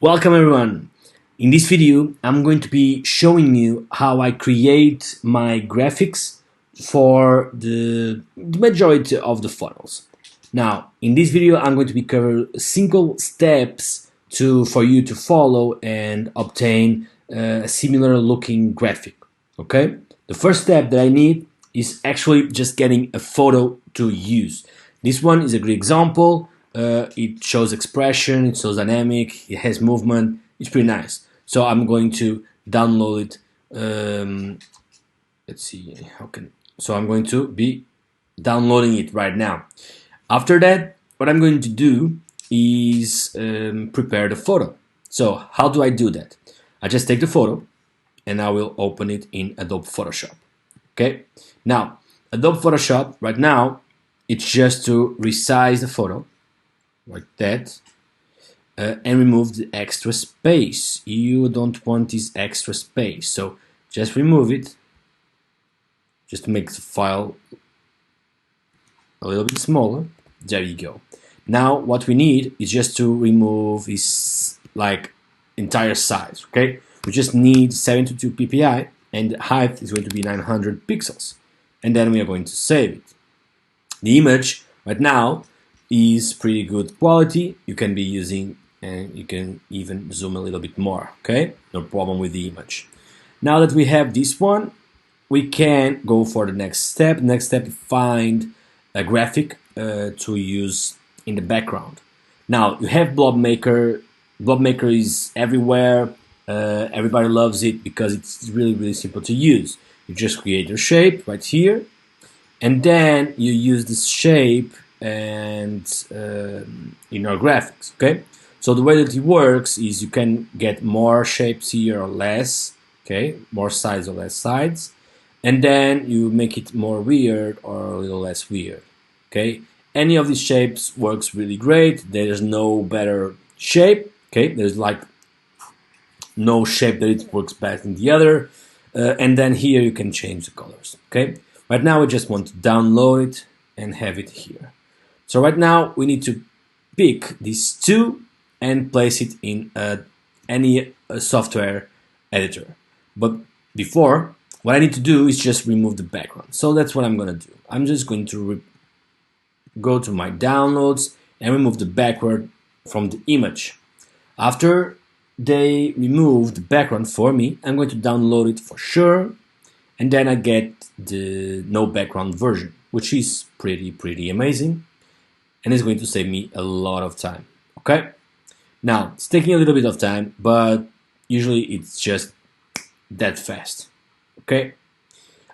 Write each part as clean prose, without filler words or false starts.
Welcome everyone. In this video, I'm going to be showing you how I create my graphics for the majority of the funnels. Now, in this video, I'm going to be cover single steps for you to follow and obtain a similar looking graphic. Okay? The first step that I need is actually just getting a photo to use. This one is a great example. It shows expression, it shows dynamic, it has movement, it's pretty nice. So I'm going to download it. Let's see how can. So I'm going to be downloading it right now. After that, what I'm going to do is prepare the photo. So how do I do that? I just take the photo and I will open it in Adobe Photoshop. Okay. Now Adobe Photoshop right now, it's just to resize the photo like that, and remove the extra space. You don't want this extra space, so just remove it, just to make the file a little bit smaller. There you go. Now what we need is just to remove this like entire size. Okay, we just need 72 ppi and the height is going to be 900 pixels, and then we are going to save it. The image right now is pretty good quality. You can be using, and you can even zoom a little bit more. Okay, no problem with the image. Now that we have this one, we can go for the next step. Next step, find a graphic to use in the background. Now you have Blob Maker. Blob Maker is everywhere. Everybody loves it because it's really simple to use. You just create your shape right here, and then you use this shape and in our graphics. Okay, so the way that it works is you can get more shapes here or less. Okay, more sides or less sides, and then you make it more weird or a little less weird. Okay, any of these shapes works really great. There's no better shape. Okay, there's like no shape that it works better than the other, and then here you can change the colors. Okay, right now I just want to download it and have it here. So right now we need to pick these two and place it in any software editor. But before, what I need to do is just remove the background. So that's what I'm going to do. I'm just going to go to my downloads and remove the background from the image. After they remove the background for me, I'm going to download it for sure. And then I get the no background version, which is pretty amazing. And it's going to save me a lot of time. Okay, now it's taking a little bit of time, but usually it's just that fast. Okay,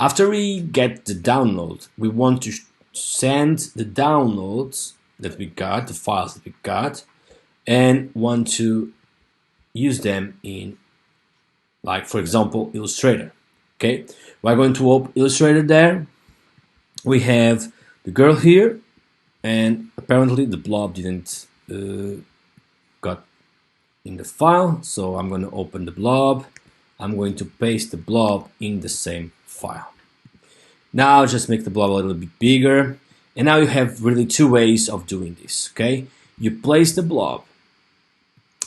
after we get the download, we want to send the downloads that we got, the files that we got, and want to use them in, like, for example, Illustrator. Okay, we're going to open Illustrator there. We have the girl here, and apparently the blob didn't got in the file, so I'm going to open the blob. I'm going to paste the blob in the same file. Now just make the blob a little bit bigger, and now you have really two ways of doing this. Okay, you place the blob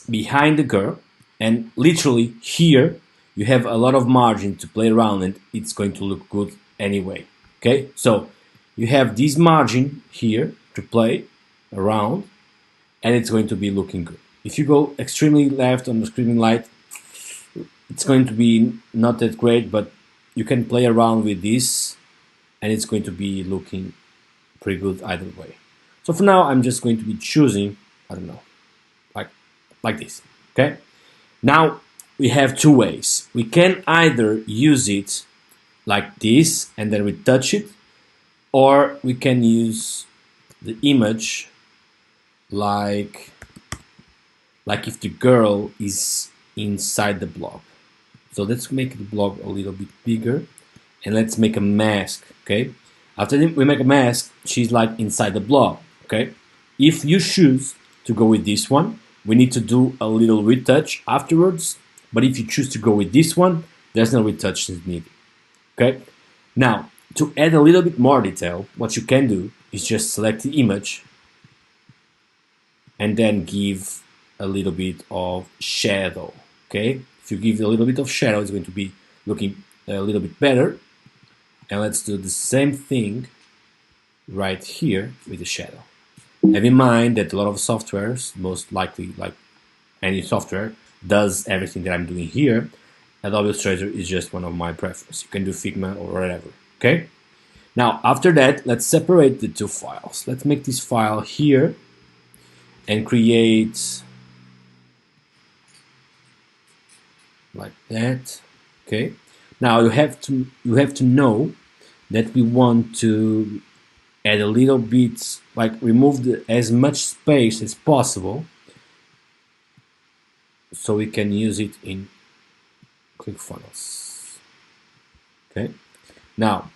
behind the girl, and literally here you have a lot of margin to play around, and it's going to look good anyway. Okay, so you have this margin here to play around, and it's going to be looking good. If you go extremely left on the screen light, it's going to be not that great, but you can play around with this and it's going to be looking pretty good either way. So for now, I'm just going to be choosing, I don't know, like this. Okay, now we have two ways. We can either use it like this and then retouch it, or we can use the image like if the girl is inside the blob. So let's make the blob a little bit bigger, and let's make a mask. Okay, after we make a mask, she's like inside the blob. Okay, if you choose to go with this one, we need to do a little retouch afterwards, but if you choose to go with this one, there's no retouch needed. Okay, now to add a little bit more detail, what you can do is just select the image and then give a little bit of shadow. Okay, if you give it a little bit of shadow, it's going to be looking a little bit better. And let's do the same thing right here with the shadow. Have in mind that a lot of softwares, most likely like any software, does everything that I'm doing here. Adobe Illustrator is just one of my preferences. You can do Figma or whatever. Okay. Now after that, let's separate the two files. Let's make this file here and create like that. Okay. Now you have to know that we want to add a little bit, like remove as much space as possible, so we can use it in Clickfunnels. Okay. Now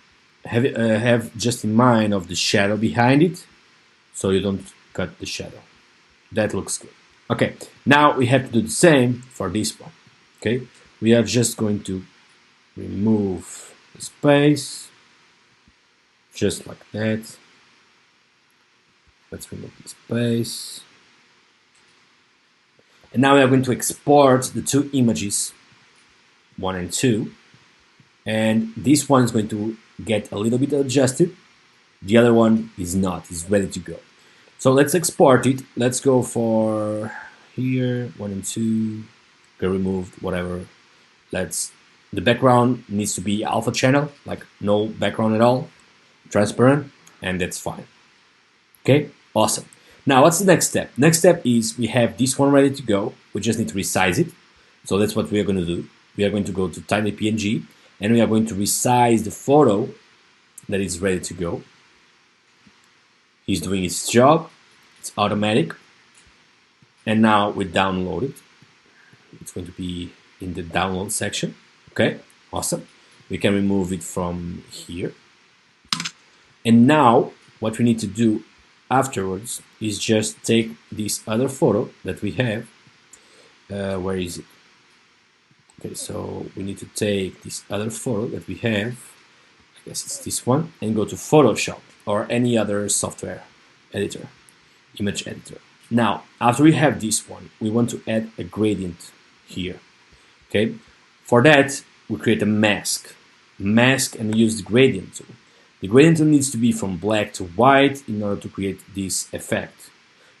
have just in mind of the shadow behind it, so you don't cut the shadow. That looks good. Okay. Now we have to do the same for this one. Okay. We are just going to remove the space, just like that. Let's remove the space. And now we are going to export the two images, 1 and 2. And this one is going to get a little bit adjusted. The other one is not, is ready to go. So let's export it. Let's go for here, 1 and 2, get removed, whatever. The background needs to be alpha channel, like no background at all, transparent, and that's fine. Okay, awesome. Now what's the next step? Next step is we have this one ready to go. We just need to resize it. So that's what we are going to do. We are going to go to tiny PNG and we are going to resize the photo that is ready to go. He's doing his job. It's automatic. And now we download it. It's going to be in the download section. Okay, awesome. We can remove it from here. And now what we need to do afterwards is just take this other photo that we have. Where is it? Okay, so we need to take this other photo that we have, I guess it's this one, and go to Photoshop or any other software editor, image editor. Now, after we have this one, we want to add a gradient here. Okay, for that we create a mask, and we use the gradient tool. The gradient tool needs to be from black to white in order to create this effect.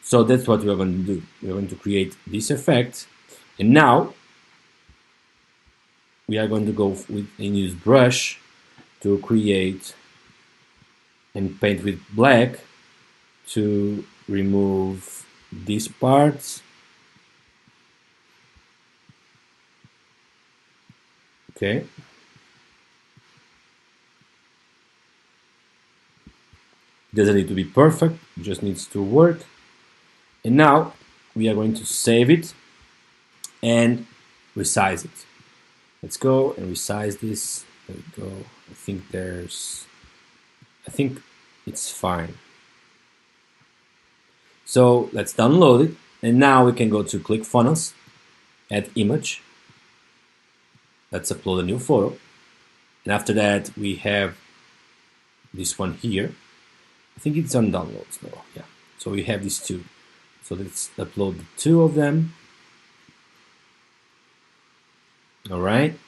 So that's what we are going to do. We are going to create this effect, and now we are going to go with and use brush to create and paint with black to remove these parts. Okay. It doesn't need to be perfect, it just needs to work. And now we are going to save it and resize it. Let's go and resize this. There we go. I think it's fine. So let's download it. And now we can go to Clickfunnels, add image. Let's upload a new photo. And after that, we have this one here. I think it's on downloads now. Yeah. So we have these two. So let's upload the two of them. All right.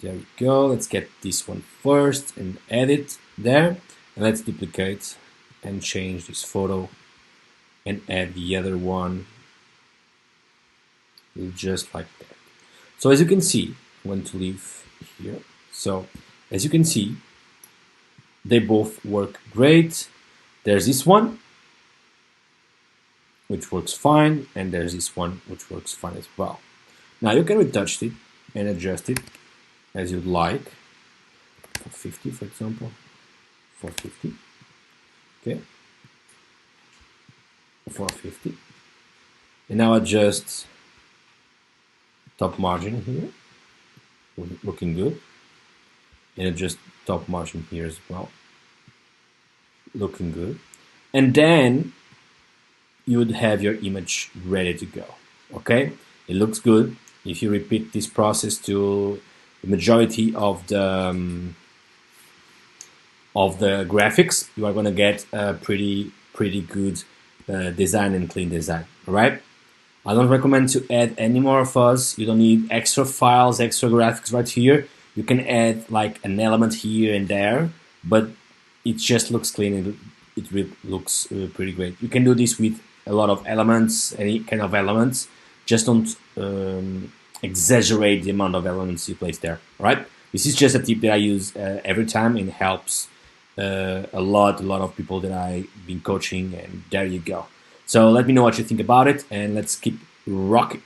There we go. Let's get this one first and add it there. And let's duplicate and change this photo and add the other one just like that. So as you can see, I'm going to leave here. So as you can see, they both work great. There's this one, which works fine, and there's this one, which works fine as well. Now you can retouch it and adjust it as you'd like. 450, for example. 450. Okay. 450. And now adjust top margin here. Looking good. And adjust top margin here as well. Looking good. And then you would have your image ready to go. Okay, it looks good. If you repeat this process to the majority of the graphics, you are going to get a pretty pretty good design and clean design. All right. I don't recommend to add any more fuzz. You don't need extra files, extra graphics right here. You can add like an element here and there, but it just looks clean and it looks pretty great. You can do this with a lot of elements, any kind of elements. Just don't exaggerate the amount of elements you place there. All right. This is just a tip that I use every time and helps a lot of people that I've been coaching, and there you go. So let me know what you think about it, and let's keep rocking.